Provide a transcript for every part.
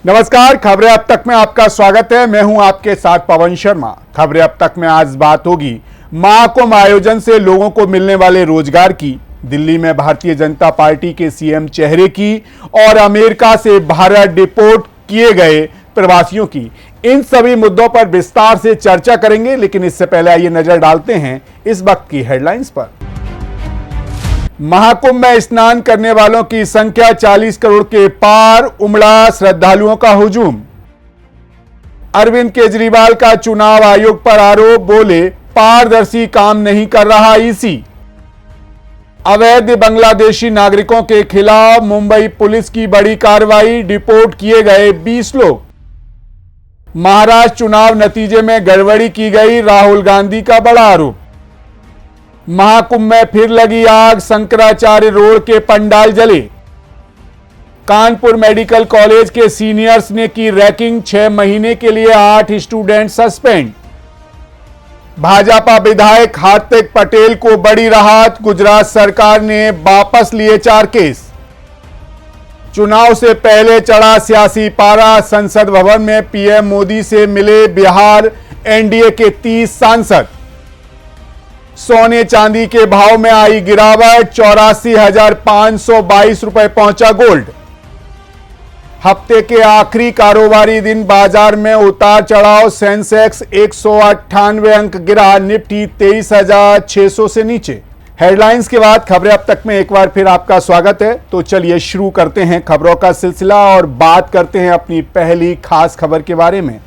नमस्कार, खबरें अब तक में आपका स्वागत है। मैं हूं आपके साथ पवन शर्मा। खबरें अब तक में आज बात होगी महाकुंभ आयोजन से लोगों को मिलने वाले रोजगार की, दिल्ली में भारतीय जनता पार्टी के सीएम चेहरे की और अमेरिका से भारत डिपोर्ट किए गए प्रवासियों की। इन सभी मुद्दों पर विस्तार से चर्चा करेंगे, लेकिन इससे पहले आइए नजर डालते हैं इस वक्त की हेडलाइंस पर। महाकुंभ में स्नान करने वालों की संख्या 40 करोड़ के पार, उमड़ा श्रद्धालुओं का हुजूम। अरविंद केजरीवाल का चुनाव आयोग पर आरोप, बोले पारदर्शी काम नहीं कर रहा ईसी। अवैध बांग्लादेशी नागरिकों के खिलाफ मुंबई पुलिस की बड़ी कार्रवाई, डिपोर्ट किए गए 20 लोग। महाराष्ट्र चुनाव नतीजे में गड़बड़ी की गई, राहुल गांधी का बड़ा आरोप। महाकुंभ में फिर लगी आग, शंकराचार्य रोड के पंडाल जले। कानपुर मेडिकल कॉलेज के सीनियर्स ने की रैगिंग, 6 महीने के लिए 8 स्टूडेंट सस्पेंड। भाजपा विधायक हार्दिक पटेल को बड़ी राहत, गुजरात सरकार ने वापस लिए 4 केस। चुनाव से पहले चढ़ा सियासी पारा, संसद भवन में पीएम मोदी से मिले बिहार एनडीए के 30 सांसद। सोने चांदी के भाव में आई गिरावट, 84,522 रुपए पहुंचा गोल्ड। हफ्ते के आखिरी कारोबारी दिन बाजार में उतार चढ़ाव, सेंसेक्स 198 अंक गिरा, निफ्टी 23,600 से नीचे। हेडलाइंस के बाद खबरें अब तक में एक बार फिर आपका स्वागत है। तो चलिए शुरू करते हैं खबरों का सिलसिला और बात करते हैं अपनी पहली खास खबर के बारे में।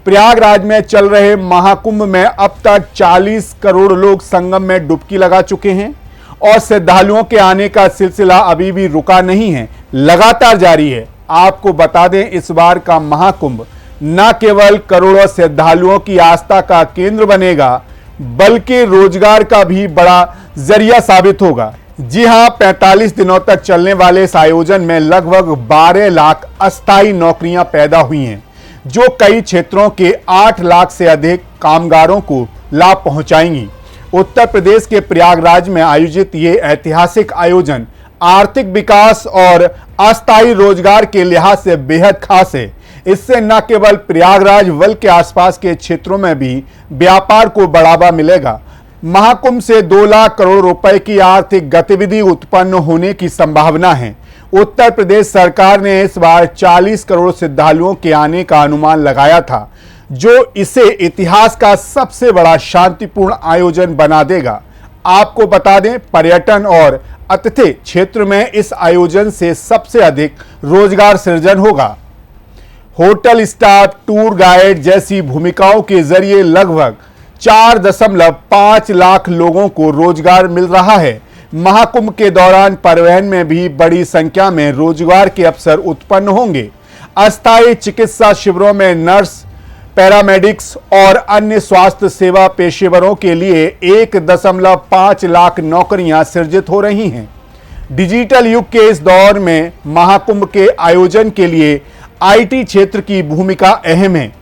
प्रयागराज में चल रहे महाकुंभ में अब तक 40 करोड़ लोग संगम में डुबकी लगा चुके हैं और श्रद्धालुओं के आने का सिलसिला अभी भी रुका नहीं है, लगातार जारी है। आपको बता दें, इस बार का महाकुंभ न केवल करोड़ों श्रद्धालुओं की आस्था का केंद्र बनेगा, बल्कि रोजगार का भी बड़ा जरिया साबित होगा। जी हां, 45 दिनों तक चलने वाले इस आयोजन में लगभग 12 लाख अस्थायी नौकरियां पैदा हुई हैं, जो कई क्षेत्रों के 8 लाख से अधिक कामगारों को लाभ पहुंचाएंगी। उत्तर प्रदेश के प्रयागराज में आयोजित ये ऐतिहासिक आयोजन आर्थिक विकास और अस्थायी रोजगार के लिहाज से बेहद खास है। इससे न केवल प्रयागराज बल्कि आसपास के क्षेत्रों में भी व्यापार को बढ़ावा मिलेगा। महाकुंभ से 2 लाख करोड़ रुपए की आर्थिक गतिविधि उत्पन्न होने की संभावना है। उत्तर प्रदेश सरकार ने इस बार 40 करोड़ श्रद्धालुओं के आने का अनुमान लगाया था, जो इसे इतिहास का सबसे बड़ा शांतिपूर्ण आयोजन बना देगा। आपको बता दें, पर्यटन और आतिथ्य क्षेत्र में इस आयोजन से सबसे अधिक रोजगार सृजन होगा। होटल स्टाफ, टूर गाइड जैसी भूमिकाओं के जरिए लगभग 4.5 लाख लोगों को रोजगार मिल रहा है। महाकुंभ के दौरान परिवहन में भी बड़ी संख्या में रोजगार के अवसर उत्पन्न होंगे। अस्थायी चिकित्सा शिविरों में नर्स, पैरामेडिक्स और अन्य स्वास्थ्य सेवा पेशेवरों के लिए 1.5 लाख नौकरियां सृजित हो रही हैं। डिजिटल युग के इस दौर में महाकुंभ के आयोजन के लिए आईटी क्षेत्र की भूमिका अहम है।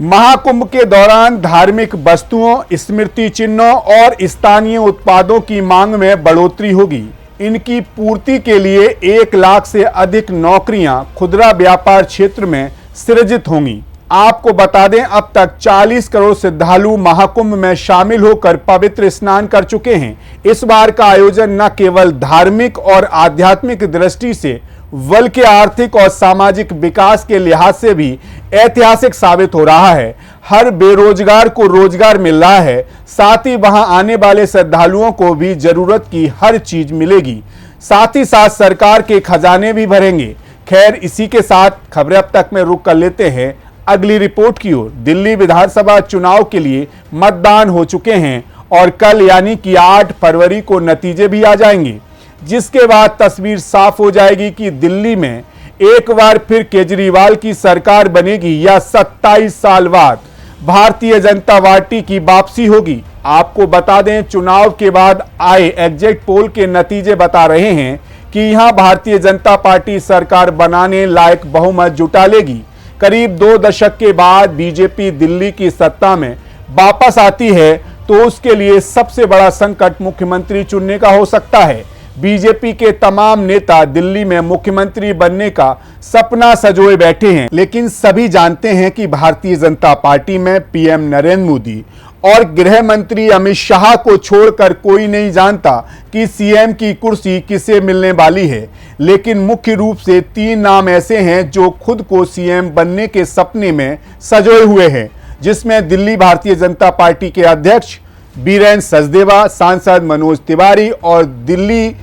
महाकुंभ के दौरान धार्मिक वस्तुओं, स्मृति चिन्हों और स्थानीय उत्पादों की मांग में बढ़ोतरी होगी। इनकी पूर्ति के लिए 1 लाख से अधिक नौकरियां खुदरा व्यापार क्षेत्र में सृजित होंगी। आपको बता दें, अब तक 40 करोड़ श्रद्धालु महाकुंभ में शामिल होकर पवित्र स्नान कर चुके हैं। इस बार का आयोजन न केवल धार्मिक और आध्यात्मिक दृष्टि से बल्कि आर्थिक और सामाजिक विकास के लिहाज से भी ऐतिहासिक साबित हो रहा है। हर बेरोजगार को रोजगार मिल रहा है, साथ ही वहां आने वाले श्रद्धालुओं को भी जरूरत की हर चीज मिलेगी। साथ ही साथ सरकार के खजाने भी भरेंगे। खैर, इसी के साथ खबरें अब तक में रुक कर लेते हैं अगली रिपोर्ट की ओर। दिल्ली विधानसभा चुनाव के लिए मतदान हो चुके हैं और कल यानी कि 8 फरवरी को नतीजे भी आ जाएंगे, जिसके बाद तस्वीर साफ हो जाएगी कि दिल्ली में एक बार फिर केजरीवाल की सरकार बनेगी या 27 साल बाद भारतीय जनता पार्टी की वापसी होगी। आपको बता दें, चुनाव के बाद आए एग्जिट पोल के नतीजे बता रहे हैं कि यहां भारतीय जनता पार्टी सरकार बनाने लायक बहुमत जुटा लेगी। करीब 2 दशक के बाद बीजेपी दिल्ली की सत्ता में वापस आती है तो उसके लिए सबसे बड़ा संकट मुख्यमंत्री चुनने का हो सकता है। बीजेपी के तमाम नेता दिल्ली में मुख्यमंत्री बनने का सपना सजोए बैठे हैं, लेकिन सभी जानते हैं कि भारतीय जनता पार्टी में पीएम नरेंद्र मोदी और गृह मंत्री अमित शाह को छोड़कर कोई नहीं जानता कि सीएम की कुर्सी किसे मिलने वाली है। लेकिन मुख्य रूप से 3 नाम ऐसे हैं जो खुद को सीएम बनने के सपने में सजोए हुए हैं, जिसमें दिल्ली भारतीय जनता पार्टी के अध्यक्ष बीरेंद्र सचदेवा, सांसद मनोज तिवारी और दिल्ली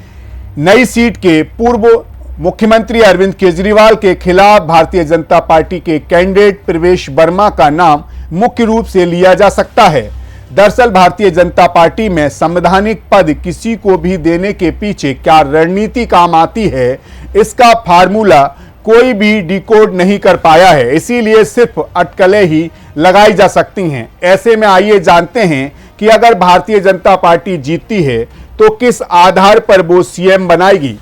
नई सीट के पूर्व मुख्यमंत्री अरविंद केजरीवाल के खिलाफ भारतीय जनता पार्टी के कैंडिडेट प्रवेश वर्मा का नाम मुख्य रूप से लिया जा सकता है। दरअसल भारतीय जनता पार्टी में संवैधानिक पद किसी को भी देने के पीछे क्या रणनीति काम आती है, इसका फार्मूला कोई भी डिकोड नहीं कर पाया है, इसीलिए सिर्फ अटकलें ही लगाई जा सकती हैं। ऐसे में आइए जानते हैं कि अगर भारतीय जनता पार्टी जीतती है तो किस आधार पर वो सीएम बनाएगी।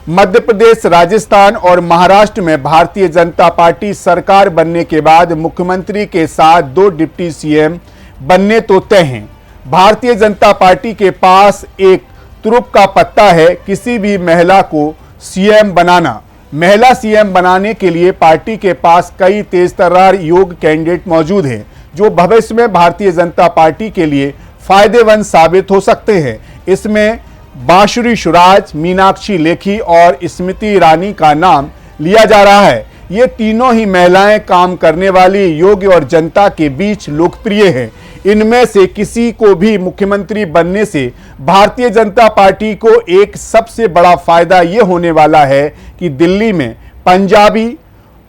मध्य प्रदेश, राजस्थान और महाराष्ट्र में भारतीय जनता पार्टी सरकार बनने के बाद मुख्यमंत्री के साथ 2 डिप्टी सीएम बनने तो तय हैं। भारतीय जनता पार्टी के पास एक तुरुप का पत्ता है किसी भी महिला को सीएम बनाना। महिला सीएम बनाने के लिए पार्टी के पास कई तेजतर्रार योग्य कैंडिडेट मौजूद हैं, जो भविष्य में भारतीय जनता पार्टी के लिए फायदेमंद साबित हो सकते हैं। इसमें बांसुरी सुराज, मीनाक्षी लेखी और स्मृति ईरानी का नाम लिया जा रहा है। ये तीनों ही महिलाएं काम करने वाली, योग्य और जनता के बीच लोकप्रिय हैं। इनमें से किसी को भी मुख्यमंत्री बनने से भारतीय जनता पार्टी को एक सबसे बड़ा फायदा ये होने वाला है कि दिल्ली में पंजाबी,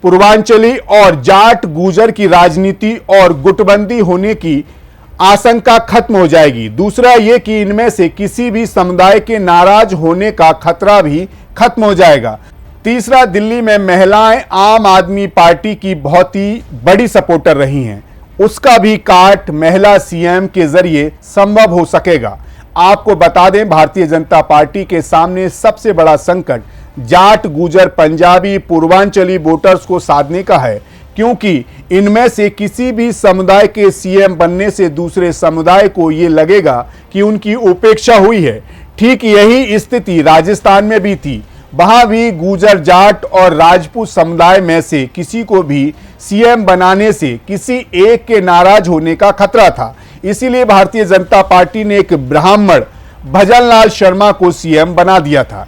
पूर्वांचली और जाट गुर्जर की राजनीति और गुटबंदी होने की आशंका खत्म हो जाएगी। दूसरा ये कि इनमें से किसी भी समुदाय के नाराज होने का खतरा भी खत्म हो जाएगा। तीसरा, दिल्ली में महिलाएं आम आदमी पार्टी की बहुत ही बड़ी सपोर्टर रही हैं, उसका भी काट महिला सीएम के जरिए संभव हो सकेगा। आपको बता दें, भारतीय जनता पार्टी के सामने सबसे बड़ा संकट जाट, गुर्जर, पंजाबी, पूर्वांचली वोटर्स को साधने का है, क्योंकि इनमें से किसी भी समुदाय के सीएम बनने से दूसरे समुदाय को ये लगेगा कि उनकी उपेक्षा हुई है। ठीक यही स्थिति राजस्थान में भी थी। वहां भी गुर्जर, जाट और राजपूत समुदाय में से किसी को भी सीएम बनाने से किसी एक के नाराज होने का खतरा था। इसीलिए भारतीय जनता पार्टी ने एक ब्राह्मण भजनलाल शर्मा को सीएम बना दिया था।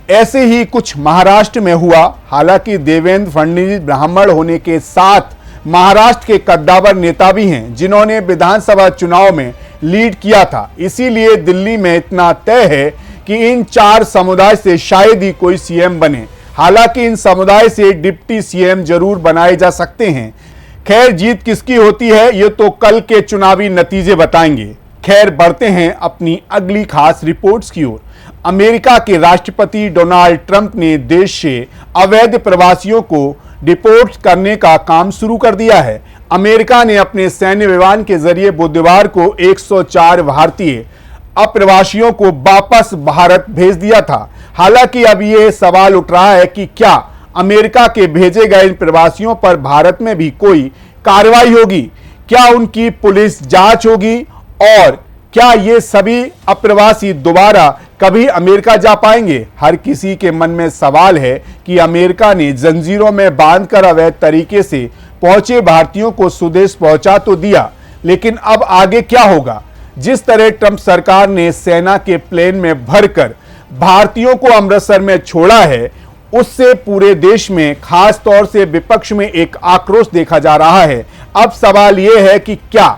ऐसे ही कुछ महाराष्ट्र में हुआ। हालांकि देवेंद्र फडणवीस ब्राह्मण होने के साथ महाराष्ट्र के कद्दावर नेता भी हैं, जिन्होंने विधानसभा चुनाव में लीड किया था। इसीलिए दिल्ली में इतना तय है कि इन 4 समुदाय से शायद ही कोई सीएम बने। हालांकि इन समुदाय से डिप्टी सीएम जरूर बनाए जा सकते हैं। खैर, जीत किसकी होती है ये तो कल के चुनावी नतीजे बताएंगे। खैर, बढ़ते हैं अपनी अगली खास रिपोर्ट्स की ओर। अमेरिका के राष्ट्रपति डोनाल्ड ट्रंप ने देश से अवैध प्रवासियों को डिपोर्ट करने का काम शुरू कर दिया है। अमेरिका ने अपने सैन्य विमान के जरिए बुधवार को 104 भारतीय अप्रवासियों को वापस भारत भेज दिया था। हालांकि अब यह सवाल उठ रहा है कि क्या अमेरिका के भेजे गए इन प्रवासियों पर भारत में भी कोई कार्रवाई होगी, क्या उनकी पुलिस जांच होगी और क्या ये सभी अप्रवासी दोबारा कभी अमेरिका जा पाएंगे। हर किसी के मन में सवाल है कि अमेरिका ने जंजीरों में बांधकर अवैध तरीके से पहुंचे भारतीयों को स्वदेश पहुंचा तो दिया, लेकिन अब आगे क्या होगा। जिस तरह ट्रंप सरकार ने सेना के प्लेन में भरकर भारतीयों को अमृतसर में छोड़ा है, उससे पूरे देश में खास तौर से विपक्ष में एक आक्रोश देखा जा रहा है। अब सवाल यह है कि क्या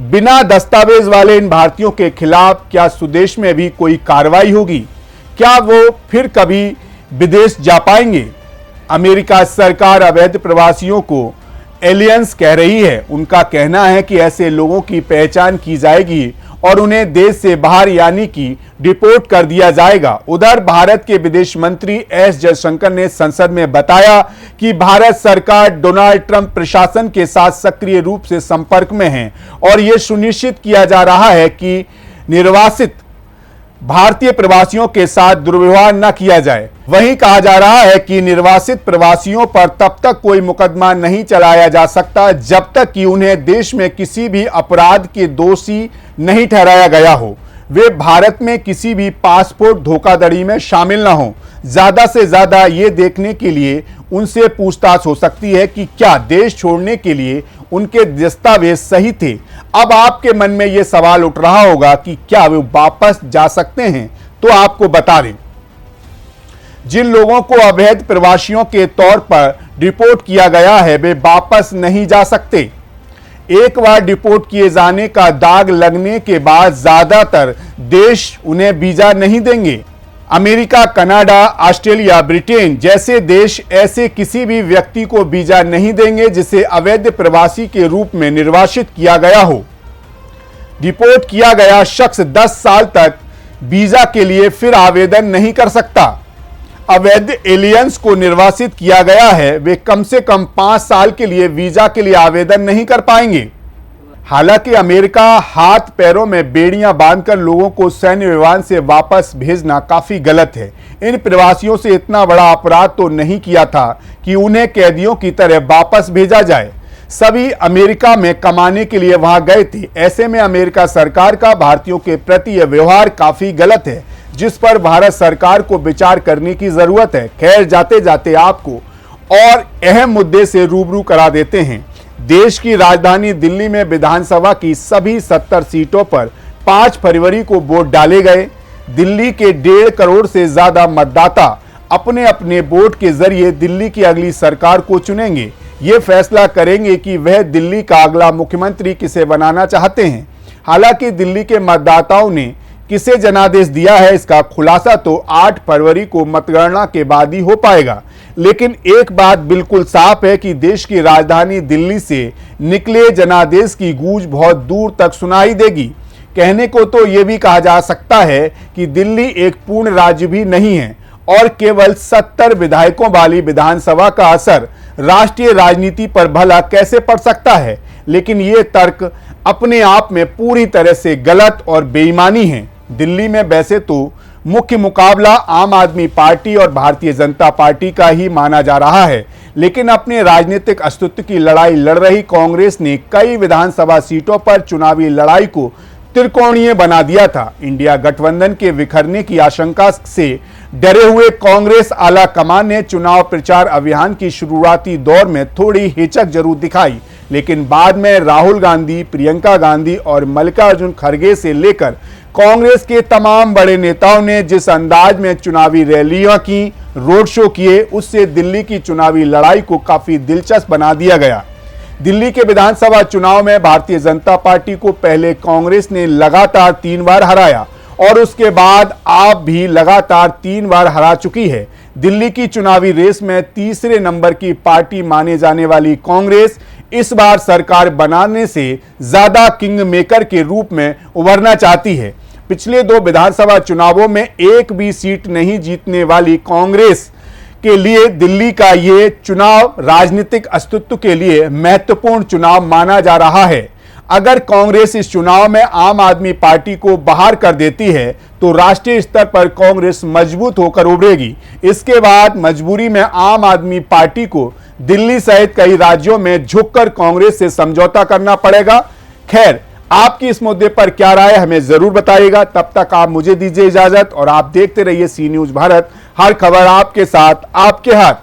बिना दस्तावेज वाले इन भारतीयों के खिलाफ क्या स्वदेश में भी कोई कार्रवाई होगी, क्या वो फिर कभी विदेश जा पाएंगे। अमेरिका सरकार अवैध प्रवासियों को एलियंस कह रही है। उनका कहना है कि ऐसे लोगों की पहचान की जाएगी और उन्हें देश से बाहर यानी कि डिपोर्ट कर दिया जाएगा। उधर भारत के विदेश मंत्री एस जयशंकर ने संसद में बताया कि भारत सरकार डोनाल्ड ट्रंप प्रशासन के साथ सक्रिय रूप से संपर्क में है और यह सुनिश्चित किया जा रहा है कि निर्वासित भारतीय प्रवासियों के साथ दुर्व्यवहार न किया जाए। वहीं कहा जा रहा है कि निर्वासित प्रवासियों पर तब तक कोई मुकदमा नहीं चलाया जा सकता जब तक कि उन्हें देश में किसी भी अपराध के दोषी नहीं ठहराया गया हो। वे भारत में किसी भी पासपोर्ट धोखाधड़ी में शामिल ना हों। ज्यादा से ज्यादा ये देखने के लिए उनसे पूछताछ हो सकती है कि क्या देश छोड़ने के लिए उनके दस्तावेज सही थे। अब आपके मन में यह सवाल उठ रहा होगा कि क्या वे वापस जा सकते हैं, तो आपको बता दें, जिन लोगों को अवैध प्रवासियों के तौर पर डिपोर्ट किया गया है वे वापस नहीं जा सकते। एक बार डिपोर्ट किए जाने का दाग लगने के बाद ज्यादातर देश उन्हें वीजा नहीं देंगे। अमेरिका, कनाडा, ऑस्ट्रेलिया, ब्रिटेन जैसे देश ऐसे किसी भी व्यक्ति को वीजा नहीं देंगे जिसे अवैध प्रवासी के रूप में निर्वासित किया गया हो। डिपोर्ट किया गया शख्स 10 साल तक वीजा के लिए फिर आवेदन नहीं कर सकता। अवैध एलियंस को निर्वासित किया गया है, वे कम से कम 5 साल के लिए वीजा के लिए आवेदन नहीं कर पाएंगे। हालांकि अमेरिका हाथ पैरों में बेड़ियां बांधकर लोगों को सैन्य विमान से वापस भेजना काफी गलत है। इन प्रवासियों से इतना बड़ा अपराध तो नहीं किया था कि उन्हें कैदियों की तरह वापस भेजा जाए। सभी अमेरिका में कमाने के लिए वहां गए थे। ऐसे में अमेरिका सरकार का भारतीयों के प्रति यह व्यवहार काफी गलत है, जिस पर भारत सरकार को विचार करने की जरूरत है। खैर, जाते जाते आपको और अहम मुद्दे से रूबरू करा देते हैं। देश की राजधानी दिल्ली में विधानसभा की सभी 70 सीटों पर 5 फरवरी को वोट डाले गए। दिल्ली के 1.5 करोड़ से ज्यादा मतदाता अपने अपने वोट के जरिए दिल्ली की अगली सरकार को चुनेंगे। ये फैसला करेंगे कि वह दिल्ली का अगला मुख्यमंत्री किसे बनाना चाहते हैं। हालांकि दिल्ली के मतदाताओं ने किसे जनादेश दिया है, इसका खुलासा तो 8 फरवरी को मतगणना के बाद ही हो पाएगा। लेकिन एक बात बिल्कुल साफ है कि देश की राजधानी दिल्ली से निकले जनादेश की गूंज बहुत दूर तक सुनाई देगी। कहने को तो यह भी कहा जा सकता है कि दिल्ली एक पूर्ण राज्य भी नहीं है और केवल 70 विधायकों वाली विधानसभा का असर राष्ट्रीय राजनीति पर भला कैसे पड़ सकता है। लेकिन यह तर्क अपने आप में पूरी तरह से गलत और बेईमानी है। दिल्ली में वैसे तो मुख्य मुकाबला आम आदमी पार्टी और भारतीय जनता पार्टी का ही माना जा रहा है, लेकिन अपने राजनीतिक अस्तित्व की लड़ाई लड़ रही कांग्रेस ने कई विधानसभा सीटों पर चुनावी लड़ाई को त्रिकोणीय बना दिया था। इंडिया गठबंधन के बिखरने की आशंका से डरे हुए कांग्रेस आला कमान ने चुनाव प्रचार अभियान की शुरुआती दौर में थोड़ी हिचक जरूर दिखाई, लेकिन बाद में राहुल गांधी, प्रियंका गांधी और मल्लिकार्जुन खड़गे से लेकर कांग्रेस के तमाम बड़े नेताओं ने जिस अंदाज में चुनावी रैलियां की, रोड शो किए, उससे दिल्ली की चुनावी लड़ाई को काफी दिलचस्प बना दिया गया। दिल्ली के विधानसभा चुनाव में भारतीय जनता पार्टी को पहले कांग्रेस ने लगातार 3 बार हराया और उसके बाद आप भी लगातार 3 बार हरा चुकी है। दिल्ली की चुनावी रेस में तीसरे नंबर की पार्टी माने जाने वाली कांग्रेस इस बार सरकार बनाने से ज्यादा किंग मेकर के रूप में उभरना चाहती है। पिछले 2 विधानसभा चुनावों में एक भी सीट नहीं जीतने वाली कांग्रेस के लिए दिल्ली का ये चुनाव राजनीतिक अस्तित्व के लिए महत्वपूर्ण चुनाव माना जा रहा है। अगर कांग्रेस इस चुनाव में आम आदमी पार्टी को बाहर कर देती है तो राष्ट्रीय स्तर पर कांग्रेस मजबूत होकर उभरेगी। इसके बाद मजबूरी में आम आदमी पार्टी को दिल्ली सहित कई राज्यों में झुककर कांग्रेस से समझौता करना पड़ेगा। खैर, आपकी इस मुद्दे पर क्या राय हमें जरूर बताइएगा। तब तक आप मुझे दीजिए इजाजत और आप देखते रहिए सी न्यूज भारत। हर खबर आपके साथ, आपके हाथ।